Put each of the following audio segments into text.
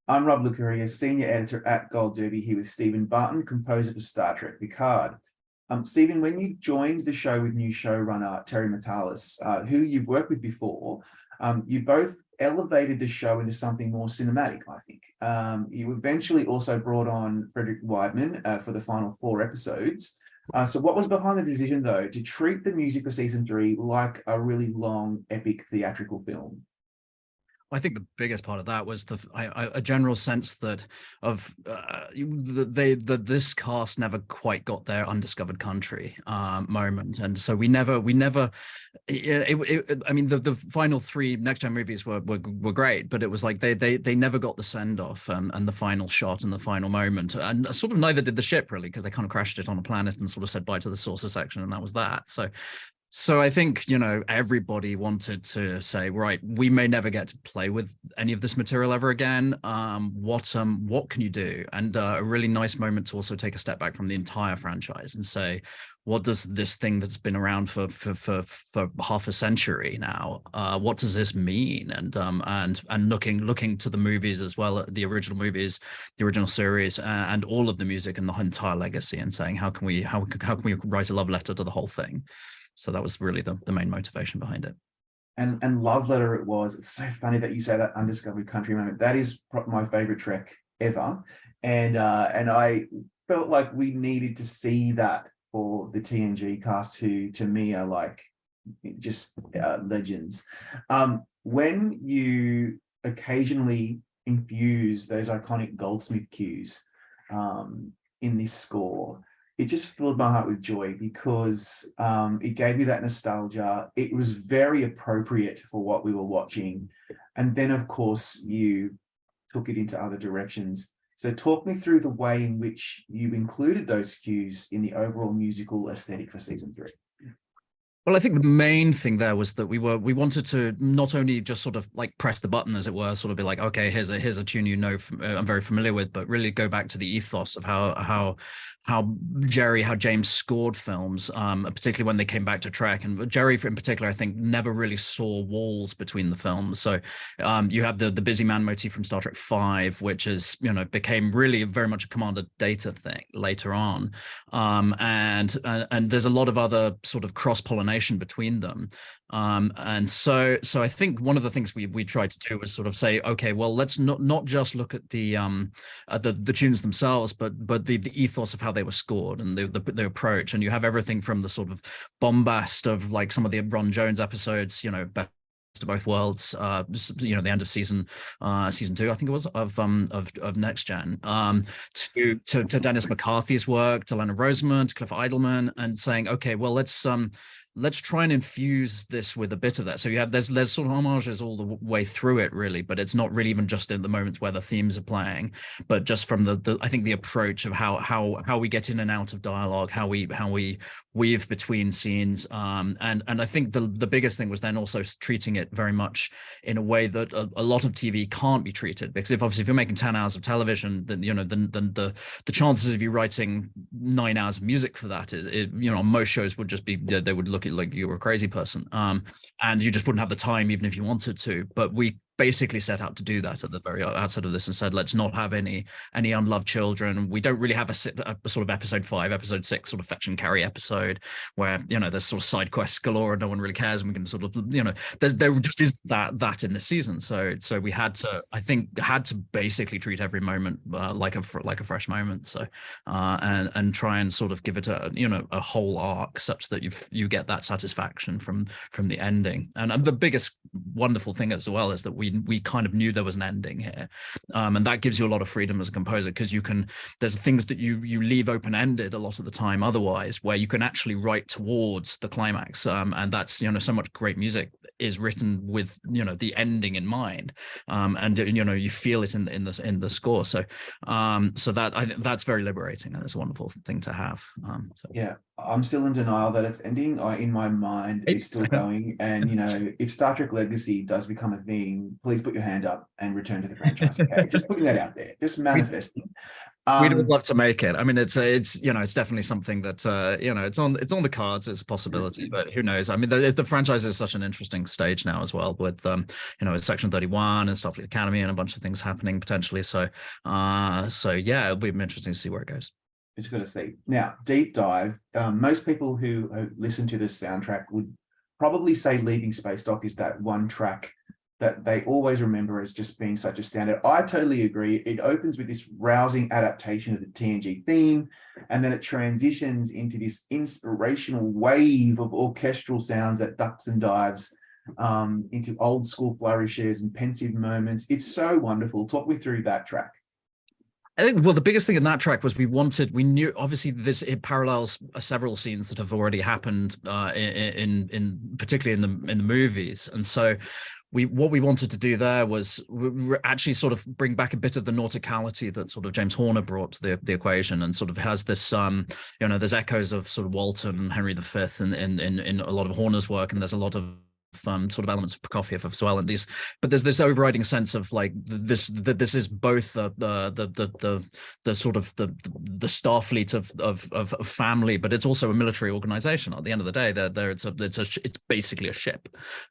I'm Rob Licuria, senior editor at Gold Derby, here with Stephen Barton, composer for Star Trek Picard. Stephen, when you joined the show with new showrunner Terry Matalas, who you've worked with before, you both elevated the show into something more cinematic, I think. You eventually also brought on Frederik Wiedmann for the final 4 episodes. So what was behind the decision, though, to treat the music for season 3 like a really long, epic theatrical film? I think the biggest part of that was a general sense that this cast never quite got their Undiscovered Country moment, and so we never. I mean, the final 3 Next Gen movies were great, but it was like they never got the send off and the final shot and the final moment, and sort of neither did the ship really, because they kind of crashed it on a planet and sort of said bye to the saucer section, and that was that. So I think, everybody wanted to say, right, we may never get to play with any of this material ever again. What can you do? And a really nice moment to also take a step back from the entire franchise and say, what does this thing that's been around for half a century now? What does this mean? And looking to the movies as well, the original movies, the original series, and all of the music and the entire legacy, and saying, how can we write a love letter to the whole thing? So that was really the main motivation behind it. And love letter it was. It's so funny that you say that Undiscovered Country moment. That is my favorite Trek ever. And I felt like we needed to see that for the TNG cast, who to me are like just legends. When you occasionally infuse those iconic Goldsmith cues in this score, it just filled my heart with joy, because it gave me that nostalgia. It was very appropriate for what we were watching. And then, of course, you took it into other directions. So talk me through the way in which you included those cues in the overall musical aesthetic for season 3. Well, I think the main thing there was that we wanted to not only just sort of like press the button, as it were, sort of be like, okay, here's a tune I'm very familiar with, but really go back to the ethos of how James scored films, particularly when they came back to Trek. And Jerry in particular, I think, never really saw walls between the films. So you have the busy man motif from Star Trek V, which is, became really very much a Commander Data thing later on. And there's a lot of other sort of cross-pollination between them. And so I think one of the things we tried to do was sort of say, okay, well, let's not just look at the tunes themselves, but the ethos of how they were scored and the approach. And you have everything from the sort of bombast of like some of the Ron Jones episodes, Best of Both Worlds, the end of season 2, I think it was, of Next Gen, to Dennis McCarthy's work, to Leonard Rosenman, to Cliff Eidelman, and saying, okay, well, let's try and infuse this with a bit of that. So there's sort of homages all the way through it, really, but it's not really even just in the moments where the themes are playing, but just from the I think the approach of how we get in and out of dialogue, how we weave between scenes, and I think the biggest thing was then also treating it very much in a way that a lot of TV can't be treated, because if you're making 10 hours of television, then the chances of you writing 9 hours of music for that is most shows would just be, they would look like you were a crazy person, and you just wouldn't have the time even if you wanted to. But we basically set out to do that at the very outset of this and said, let's not have any unloved children. We don't really have a sort of episode 5, episode 6 sort of fetch and carry episode where there's sort of side quests galore and no one really cares, and we can sort of there just is that in this season. So we had to basically treat every moment like a fresh moment. So and try and sort of give it a whole arc such that you get that satisfaction from the ending. And the biggest wonderful thing as well is that we kind of knew there was an ending here, and that gives you a lot of freedom as a composer, because there's things that you leave open-ended a lot of the time otherwise, where you can actually write towards the climax, and that's so much great music is written with the ending in mind, and you feel it in the score. So that I think that's very liberating, and it's a wonderful thing to have. Yeah, I'm still in denial that it's ending. In my mind, it's still going. And if Star Trek Legacy does become a thing, please put your hand up and return to the franchise. Okay, just putting that out there, just manifesting. We'd all love to make it. I mean, it's it's definitely something that it's on the cards. It's a possibility, but who knows? I mean, the franchise is such an interesting stage now as well, with Section 31 and Starfleet Academy and a bunch of things happening potentially. So yeah, it'll be interesting to see where it goes. It's got to see. Now, deep dive. Most people who listen to this soundtrack would probably say Leaving Space Dock is that one track that they always remember as just being such a standard. I totally agree. It opens with this rousing adaptation of the TNG theme, and then it transitions into this inspirational wave of orchestral sounds that ducks and dives into old school flourishes and pensive moments. It's so wonderful. Talk me through that track. I think, well, the biggest thing in that track was we knew, obviously it parallels several scenes that have already happened in particularly in the movies, and so what we wanted to do there was actually sort of bring back a bit of the nauticality that sort of James Horner brought to the equation, and sort of has this there's echoes of sort of Walton and Henry V in a lot of Horner's work, and there's a lot of sort of elements of Prokofiev as well, and but there's this overriding sense of like this is both the sort of the Starfleet of family, but it's also a military organization. At the end of the day, it's basically a ship.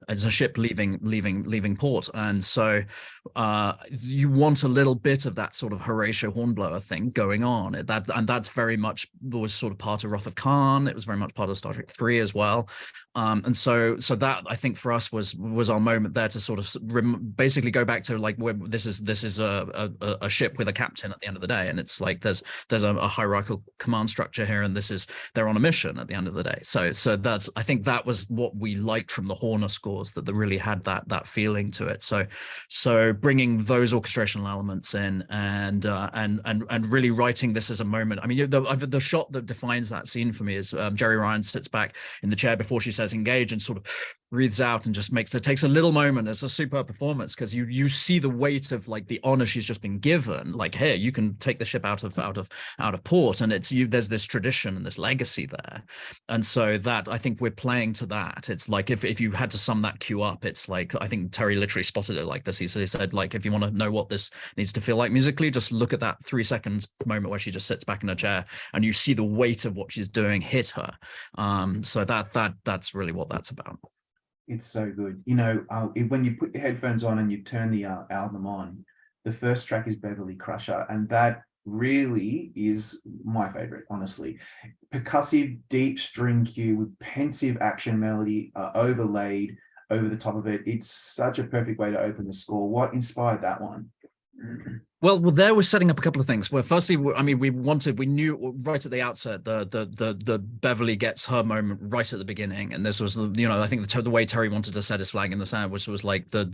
It's a ship leaving port, and so you want a little bit of that sort of Horatio Hornblower thing going on. That's very much was sort of part of Wrath of Khan. It was very much part of Star Trek 3 as well, and so that I think for us was our moment there to sort of basically go back to like, where this is a ship with a captain at the end of the day, and it's like there's a hierarchical command structure here, and they're on a mission at the end of the day. So that's, I think that was what we liked from the Horner scores, that they really had that feeling to it. So bringing those orchestrational elements in and really writing this as a moment. I mean, the shot that defines that scene for me is Jeri Ryan sits back in the chair before she says engage and sort of breathes out and just takes a little moment. It's a superb performance, because you see the weight of like the honor she's just been given, like, here, you can take the ship out of port, and there's this tradition and this legacy there. And so that, I think we're playing to that. It's like, if you had to sum that cue up, it's like, I think Terry literally spotted it like this. He said, like, if you want to know what this needs to feel like musically, just look at that 3 seconds moment where she just sits back in her chair and you see the weight of what she's doing hit her. So that's really what that's about. It's so good. When you put your headphones on and you turn the album on, the first track is Beverly Crusher, and that really is my favorite, honestly. Percussive, deep string cue with pensive action melody overlaid over the top of it. It's such a perfect way to open the score. What inspired that one? Well, there we're setting up a couple of things. Well, firstly, I mean, we knew right at the outset the Beverly gets her moment right at the beginning, and this was I think the way Terry wanted to set his flag in the sand, which was like the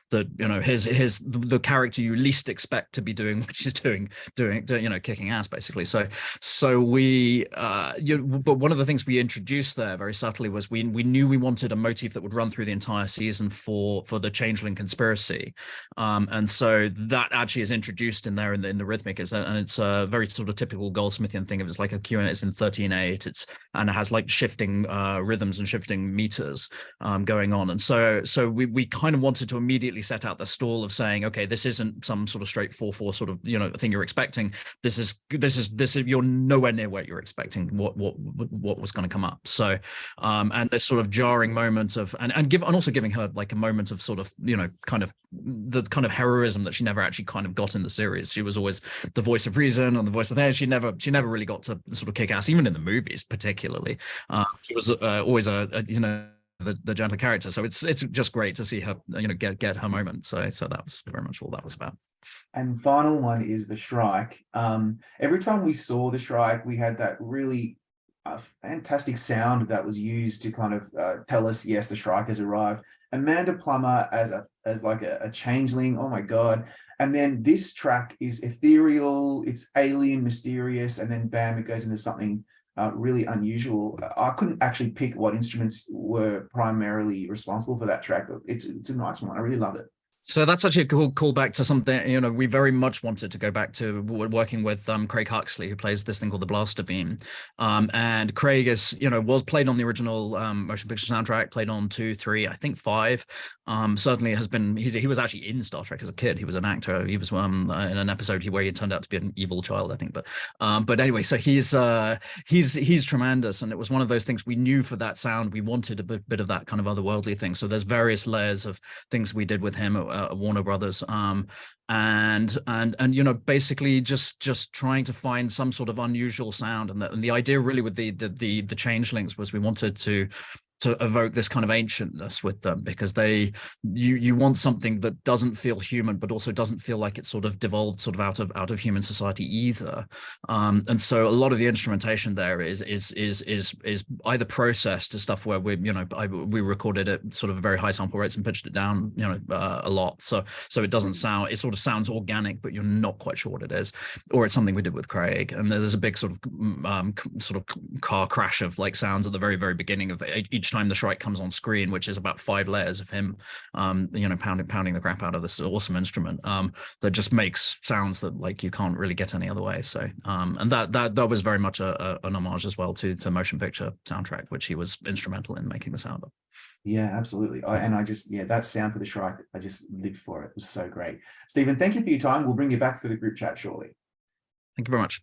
the character you least expect to be doing what she's doing kicking ass basically. So we but one of the things we introduced there very subtly was we knew we wanted a motif that would run through the entire season for the Changeling conspiracy, and so that actually is introduced in there in the rhythmic, and it's a very sort of typical Goldsmithian thing. It's like a Q, and it's in 13/8. And it has like shifting rhythms and shifting meters going on, and so we kind of wanted to immediately set out the stall of saying, okay, this isn't some sort of straight 4/4 sort of thing you're expecting. This is you're nowhere near what you're expecting. What was going to come up. So and this sort of jarring moment of and also giving her like a moment of sort of kind of the kind of heroism that she never actually kind of got in the series. She was always the voice of reason and the voice of there. She never really got to sort of kick ass, even in the movies particularly. She was always the gentle character. So it's just great to see her get her moment. So that was very much all that was about. And final one is the Shrike. Every time we saw the Shrike, we had that really fantastic sound that was used to kind of tell us, yes, the Shrike has arrived. Amanda Plummer as like a changeling. Oh my God. And then this track is ethereal, it's alien, mysterious, and then bam, it goes into something really unusual. I couldn't actually pick what instruments were primarily responsible for that track, but it's a nice one. I really love it. So that's actually a cool callback to something, you know, we very much wanted to go back to working with Craig Huxley, who plays this thing called the Blaster Beam. And Craig is, you know, was played on the original motion picture soundtrack, played on 2, 3, I think 5. Certainly has been, he was actually in Star Trek as a kid. He was an actor. He was in an episode where he turned out to be an evil child, I think. But anyway, so he's tremendous. And it was one of those things we knew for that sound, we wanted a bit of that kind of otherworldly thing. So there's various layers of things we did with him at Warner Brothers, and you know, basically just trying to find some sort of unusual sound, and the idea really with the changelings was we wanted to evoke this kind of ancientness with them, because you want something that doesn't feel human but also doesn't feel like it's sort of devolved sort of out of human society either. And so a lot of the instrumentation there is either processed to stuff where we recorded it sort of very high sample rates and pitched it down, you know, a lot, so it doesn't sound, it sort of sounds organic but you're not quite sure what it is, or it's something we did with Craig. And there's a big sort of car crash of like sounds at the very, very beginning of each time the Shrike comes on screen, which is about 5 layers of him, you know, pounding the crap out of this awesome instrument, that just makes sounds that like you can't really get any other way. So, and that was very much an homage as well to motion picture soundtrack, which he was instrumental in making the sound of. Yeah, absolutely. That sound for the Shrike, I just lived for it. It was so great. Stephen, thank you for your time. We'll bring you back for the group chat shortly. Thank you very much.